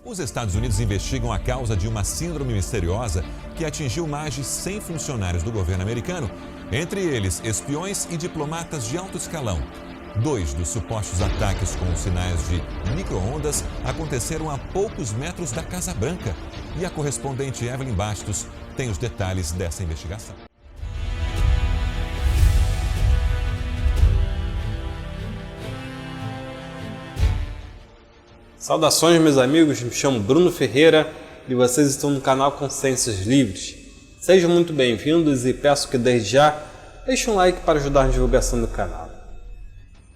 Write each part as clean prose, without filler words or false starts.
Os Estados Unidos investigam a causa de uma síndrome misteriosa que atingiu mais de 100 funcionários do governo americano, entre eles espiões e diplomatas de alto escalão. 2 dos supostos ataques com sinais de micro-ondas aconteceram a poucos metros da Casa Branca. E a correspondente Evelyn Bastos tem os detalhes dessa investigação. Saudações, meus amigos, me chamo Bruno Ferreira e vocês estão no canal Consciências Livres. Sejam muito bem-vindos e peço que desde já deixem um like para ajudar na divulgação do canal.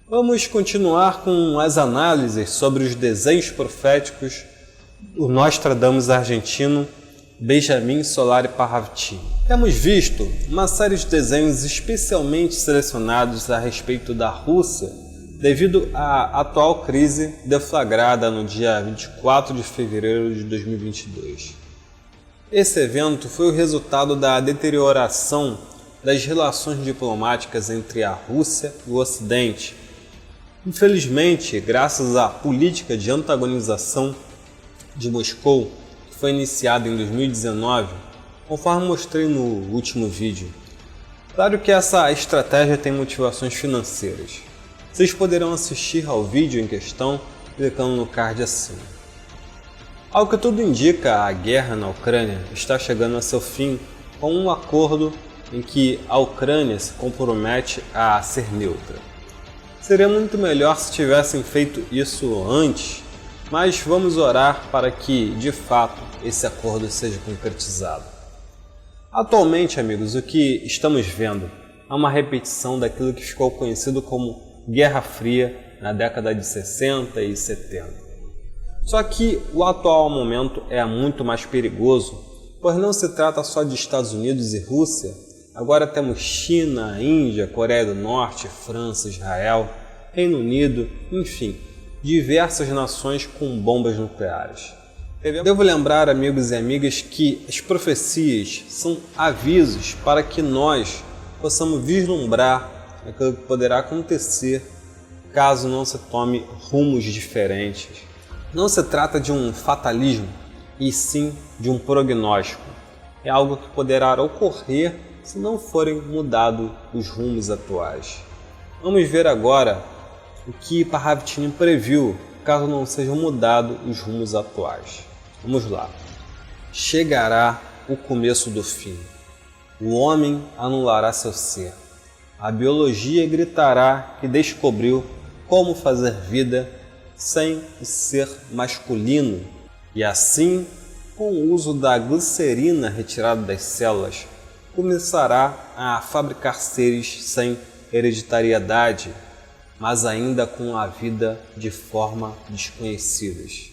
Vamos continuar com as análises sobre os desenhos proféticos do Nostradamus argentino Benjamin Solari Parravicini. Temos visto uma série de desenhos especialmente selecionados a respeito da Rússia devido à atual crise deflagrada no dia 24 de fevereiro de 2022. Esse evento foi o resultado da deterioração das relações diplomáticas entre a Rússia e o Ocidente. Infelizmente, graças à política de antagonização de Moscou, que foi iniciada em 2019, conforme mostrei no último vídeo. Claro que essa estratégia tem motivações financeiras. Vocês poderão assistir ao vídeo em questão clicando no card acima. Ao que tudo indica, a guerra na Ucrânia está chegando a seu fim com um acordo em que a Ucrânia se compromete a ser neutra. Seria muito melhor se tivessem feito isso antes, mas vamos orar para que, de fato, esse acordo seja concretizado. Atualmente, amigos, o que estamos vendo é uma repetição daquilo que ficou conhecido como Guerra Fria na década de 60 e 70. Só que o atual momento é muito mais perigoso, pois não se trata só de Estados Unidos e Rússia. Agora temos China, Índia, Coreia do Norte, França, Israel, Reino Unido, enfim, diversas nações com bombas nucleares. Devo lembrar, amigos e amigas, que as profecias são avisos para que nós possamos vislumbrar aquilo que poderá acontecer caso não se tome rumos diferentes. Não se trata de um fatalismo, e sim de um prognóstico. É algo que poderá ocorrer se não forem mudados os rumos atuais. Vamos ver agora o que Parravicini previu caso não sejam mudados os rumos atuais. Vamos lá. Chegará o começo do fim. O homem anulará seu ser. A biologia gritará que descobriu como fazer vida sem o ser masculino. E assim, com o uso da glicerina retirada das células, começará a fabricar seres sem hereditariedade, mas ainda com a vida de forma desconhecidas.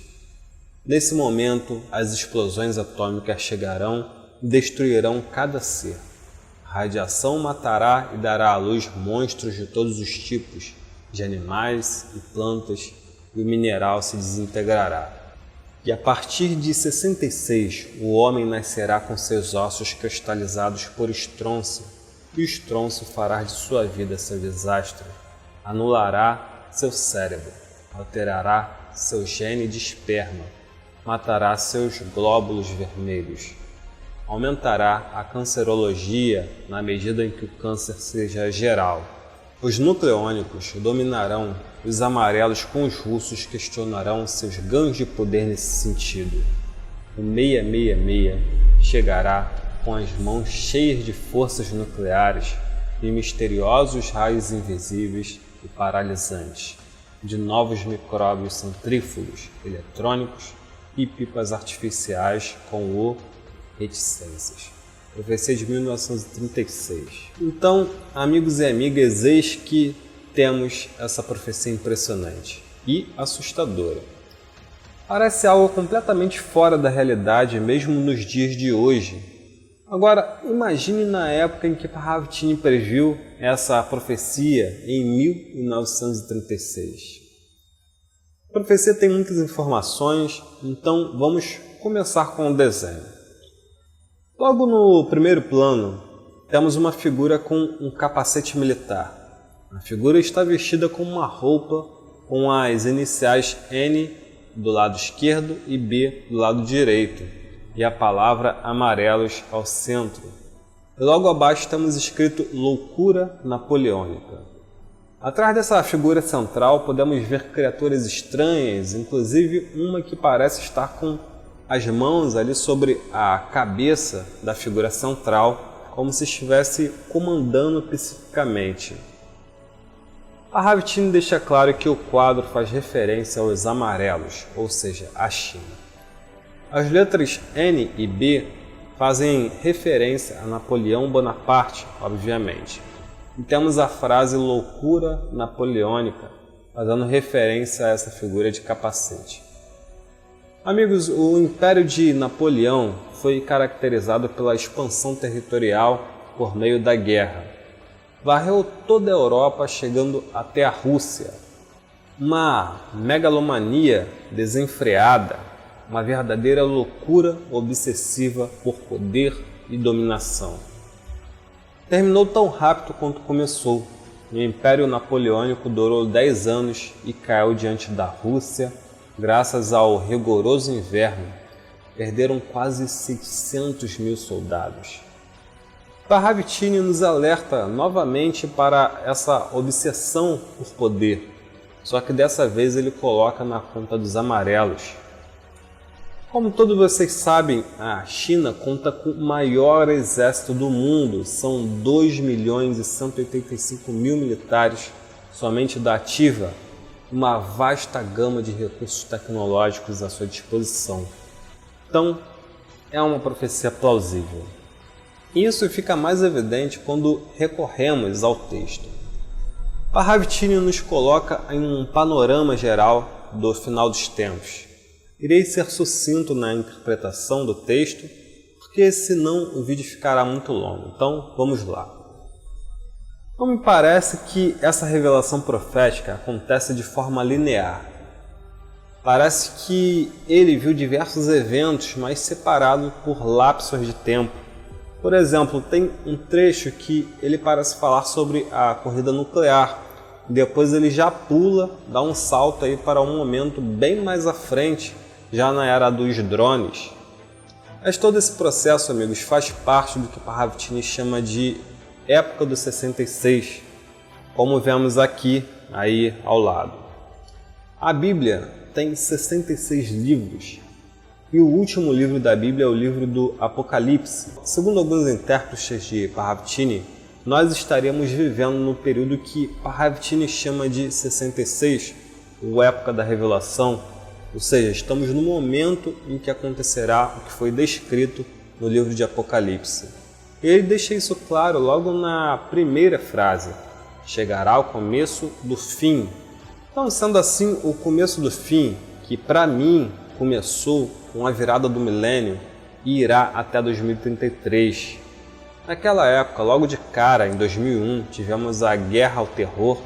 Nesse momento, as explosões atômicas chegarão e destruirão cada ser. A radiação matará e dará à luz monstros de todos os tipos, de animais e plantas, e o mineral se desintegrará. E a partir de 66, o homem nascerá com seus ossos cristalizados por estrôncio, e o estrôncio fará de sua vida seu desastre, anulará seu cérebro, alterará seu gene de esperma, matará seus glóbulos vermelhos. Aumentará a cancerologia na medida em que o câncer seja geral. Os nucleônicos dominarão os amarelos com os russos questionarão seus ganhos de poder nesse sentido. O 666 chegará com as mãos cheias de forças nucleares e misteriosos raios invisíveis e paralisantes, de novos micróbios centrífugos, eletrônicos e pipas artificiais com o reticências. Profecia de 1936. Então, amigos e amigas, eis que temos essa profecia impressionante e assustadora. Parece algo completamente fora da realidade, mesmo nos dias de hoje. Agora, imagine na época em que Parravicini previu essa profecia em 1936. A profecia tem muitas informações, então vamos começar com o desenho. Logo no primeiro plano, temos uma figura com um capacete militar. A figura está vestida com uma roupa com as iniciais N do lado esquerdo e B do lado direito, e a palavra amarelos ao centro. E logo abaixo temos escrito loucura napoleônica. Atrás dessa figura central podemos ver criaturas estranhas, inclusive uma que parece estar com as mãos ali sobre a cabeça da figura central, como se estivesse comandando psiquicamente. Parravitini deixa claro que o quadro faz referência aos amarelos, ou seja, à China. As letras N e B fazem referência a Napoleão Bonaparte, obviamente. E temos a frase loucura napoleônica, fazendo referência a essa figura de capacete. Amigos, o Império de Napoleão foi caracterizado pela expansão territorial por meio da guerra. Varreu toda a Europa, chegando até a Rússia. Uma megalomania desenfreada, uma verdadeira loucura obsessiva por poder e dominação. Terminou tão rápido quanto começou. O Império Napoleônico durou 10 anos e caiu diante da Rússia, graças ao rigoroso inverno. Perderam quase 600 mil soldados. Parravitini nos alerta novamente para essa obsessão por poder, só que dessa vez ele coloca na conta dos amarelos. Como todos vocês sabem, a China conta com o maior exército do mundo, são 2.185.000 militares somente da ativa, uma vasta gama de recursos tecnológicos à sua disposição. Então, é uma profecia plausível. Isso fica mais evidente quando recorremos ao texto. Parravitini nos coloca em um panorama geral do final dos tempos. Irei ser sucinto na interpretação do texto, porque senão o vídeo ficará muito longo. Então, vamos lá. Não me parece que essa revelação profética acontece de forma linear. Parece que ele viu diversos eventos, mas separados por lapsos de tempo. Por exemplo, tem um trecho que ele parece falar sobre a corrida nuclear. Depois ele já pula, dá um salto aí para um momento bem mais à frente, já na era dos drones. Mas todo esse processo, amigos, faz parte do que Parravitini chama de época do 66, como vemos aqui, aí ao lado. A Bíblia tem 66 livros. E o último livro da Bíblia é o livro do Apocalipse. Segundo alguns intérpretes de Parravitini, nós estaríamos vivendo no período que Parravitini chama de 66, ou época da revelação, ou seja, estamos no momento em que acontecerá o que foi descrito no livro de Apocalipse. E ele deixa isso claro logo na primeira frase: chegará o começo do fim. Então, sendo assim, o começo do fim, que para mim começou com a virada do milênio e irá até 2033. Naquela época, logo de cara, em 2001, tivemos a Guerra ao Terror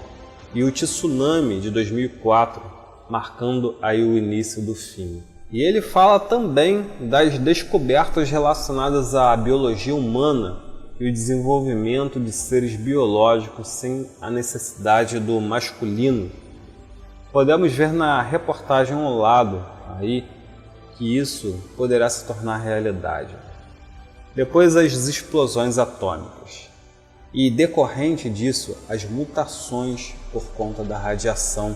e o tsunami de 2004, marcando aí o início do fim. E ele fala também das descobertas relacionadas à biologia humana e o desenvolvimento de seres biológicos sem a necessidade do masculino. Podemos ver na reportagem ao lado aí que isso poderá se tornar realidade. Depois as explosões atômicas. E decorrente disso, as mutações por conta da radiação,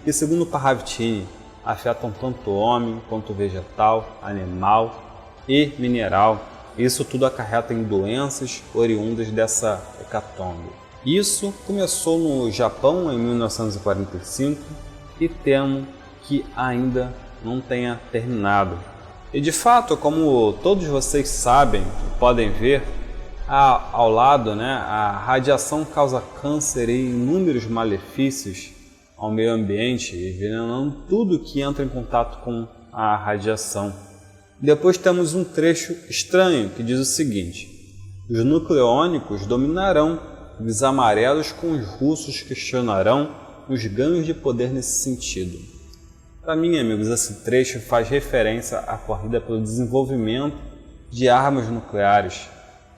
que segundo Parravitini, afetam tanto o homem quanto o vegetal, animal e mineral. Isso tudo acarreta em doenças oriundas dessa hecatombe. Isso começou no Japão em 1945 e temo que ainda não tenha terminado. E de fato, como todos vocês sabem e podem ver, ao lado, a radiação causa câncer e inúmeros malefícios ao meio ambiente, envenenando tudo que entra em contato com a radiação. Depois temos um trecho estranho que diz o seguinte: os nucleônicos dominarão, os amarelos com os russos questionarão os ganhos de poder nesse sentido. Para mim, amigos, esse trecho faz referência à corrida pelo desenvolvimento de armas nucleares.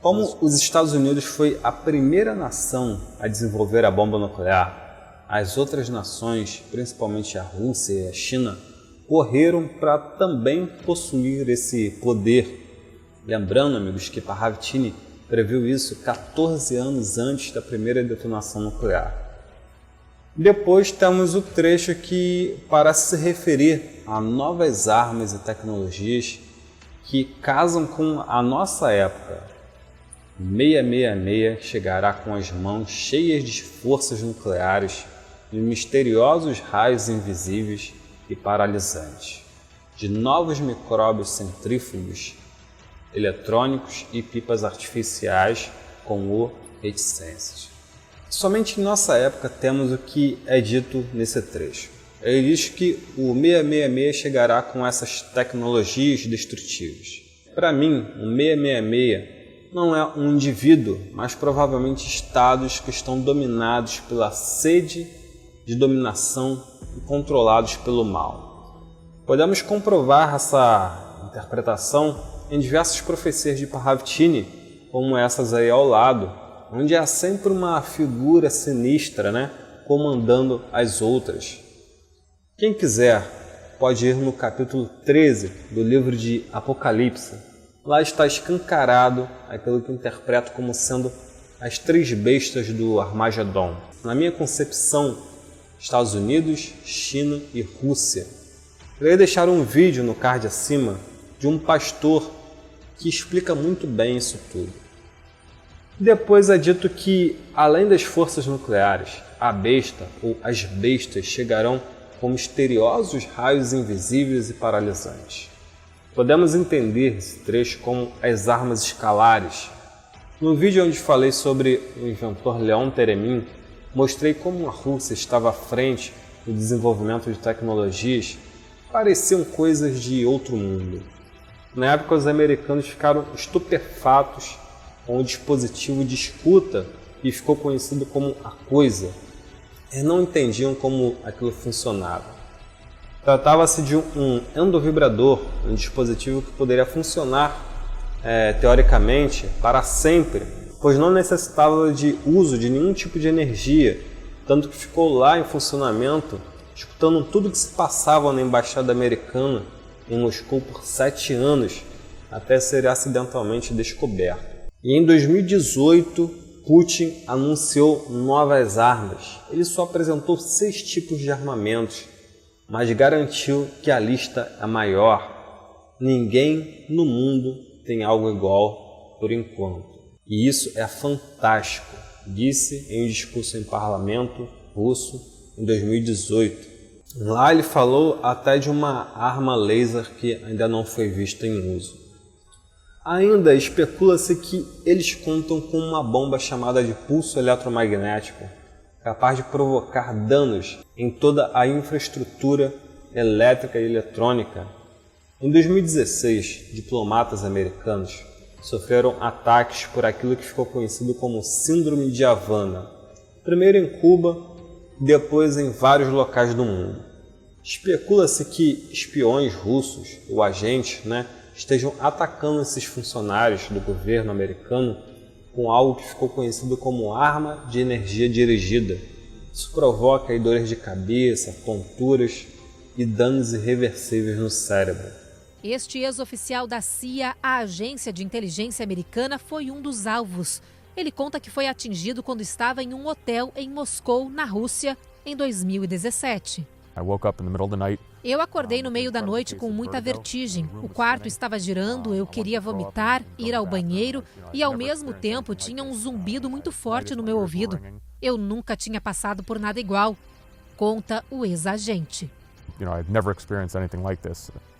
Como os Estados Unidos foi a primeira nação a desenvolver a bomba nuclear, as outras nações, principalmente a Rússia e a China, correram para também possuir esse poder. Lembrando, amigos, que Parravitini previu isso 14 anos antes da primeira detonação nuclear. Depois temos o trecho que parece se referir a novas armas e tecnologias que casam com a nossa época. 666 chegará com as mãos cheias de forças nucleares e misteriosos raios invisíveis e paralisantes, de novos micróbios centrífugos, eletrônicos e pipas artificiais com o reticências. Somente em nossa época temos o que é dito nesse trecho. Ele diz que o 666 chegará com essas tecnologias destrutivas. Para mim, o 666 não é um indivíduo, mas provavelmente estados que estão dominados pela sede de dominação e controlados pelo mal. Podemos comprovar essa interpretação em diversas profecias de Parravitini, como essas aí ao lado, onde há sempre uma figura sinistra, comandando as outras. Quem quiser pode ir no capítulo 13 do livro de Apocalipse. Lá está escancarado aquilo que eu interpreto como sendo as 3 bestas do Armagedon. Na minha concepção, Estados Unidos, China e Rússia. Eu ia deixar um vídeo no card acima de um pastor que explica muito bem isso tudo. Depois é dito que, além das forças nucleares, a besta ou as bestas chegarão com misteriosos raios invisíveis e paralisantes. Podemos entender esse trecho como as armas escalares. No vídeo onde falei sobre o inventor Leon Theremin, mostrei como a Rússia estava à frente no desenvolvimento de tecnologias que pareciam coisas de outro mundo. Na época, os americanos ficaram estupefatos com o dispositivo de escuta que ficou conhecido como a Coisa. Eles não entendiam como aquilo funcionava. Tratava-se de um endovibrador, um dispositivo que poderia funcionar, teoricamente, para sempre, pois não necessitava de uso de nenhum tipo de energia, tanto que ficou lá em funcionamento, escutando tudo que se passava na Embaixada Americana em Moscou por 7 anos, até ser acidentalmente descoberto. E em 2018, Putin anunciou novas armas. Ele só apresentou 6 tipos de armamentos, mas garantiu que a lista é maior. Ninguém no mundo tem algo igual por enquanto. E isso é fantástico, disse em um discurso em parlamento russo em 2018. Lá ele falou até de uma arma laser que ainda não foi vista em uso. Ainda especula-se que eles contam com uma bomba chamada de pulso eletromagnético, capaz de provocar danos em toda a infraestrutura elétrica e eletrônica. Em 2016, diplomatas americanos sofreram ataques por aquilo que ficou conhecido como Síndrome de Havana, primeiro em Cuba, depois em vários locais do mundo. Especula-se que espiões russos, ou agentes, estejam atacando esses funcionários do governo americano com algo que ficou conhecido como arma de energia dirigida. Isso provoca dores de cabeça, tonturas e danos irreversíveis no cérebro. Este ex-oficial da CIA, a agência de inteligência americana, foi um dos alvos. Ele conta que foi atingido quando estava em um hotel em Moscou, na Rússia, em 2017. Eu acordei no meio da noite com muita vertigem. O quarto estava girando, eu queria vomitar, ir ao banheiro e, ao mesmo tempo, tinha um zumbido muito forte no meu ouvido. Eu nunca tinha passado por nada igual, conta o ex-agente.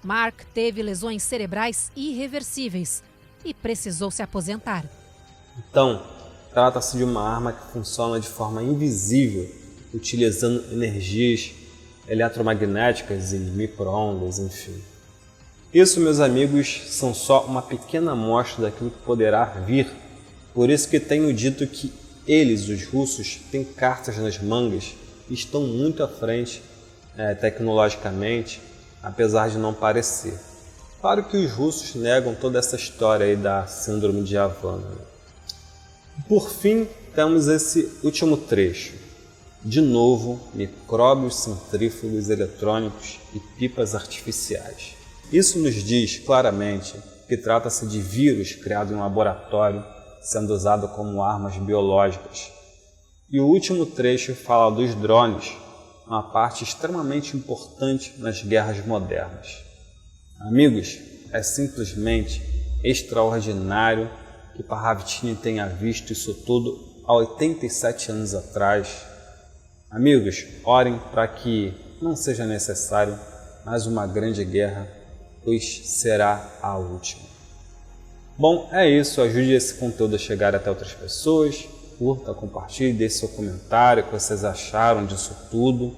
Mark teve lesões cerebrais irreversíveis e precisou se aposentar. Então, trata-se de uma arma que funciona de forma invisível, utilizando energias eletromagnéticas e micro-ondas, enfim. Isso, meus amigos, são só uma pequena amostra daquilo que poderá vir. Por isso que tenho dito que eles, os russos, têm cartas nas mangas e estão muito à frente tecnologicamente, apesar de não parecer. Claro que os russos negam toda essa história aí da Síndrome de Havana. Por fim, temos esse último trecho. de novo, micróbios centrífugos eletrônicos e pipas artificiais. Isso nos diz claramente que trata-se de vírus criado em um laboratório, sendo usado como armas biológicas. E o último trecho fala dos drones, uma parte extremamente importante nas guerras modernas. Amigos, é simplesmente extraordinário que Parravicini tenha visto isso tudo há 87 anos atrás. Amigos, orem para que não seja necessário mais uma grande guerra, pois será a última. Bom, é isso. Ajude esse conteúdo a chegar até outras pessoas. Curta, compartilhe, deixe seu comentário, o que vocês acharam disso tudo.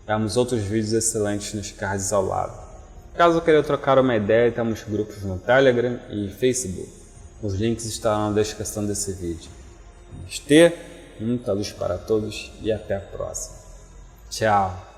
Temos outros vídeos excelentes nos cards ao lado. Caso queira trocar uma ideia, temos grupos no Telegram e Facebook. Os links estarão na descrição desse vídeo. Namastê, muita luz para todos e até a próxima. Tchau!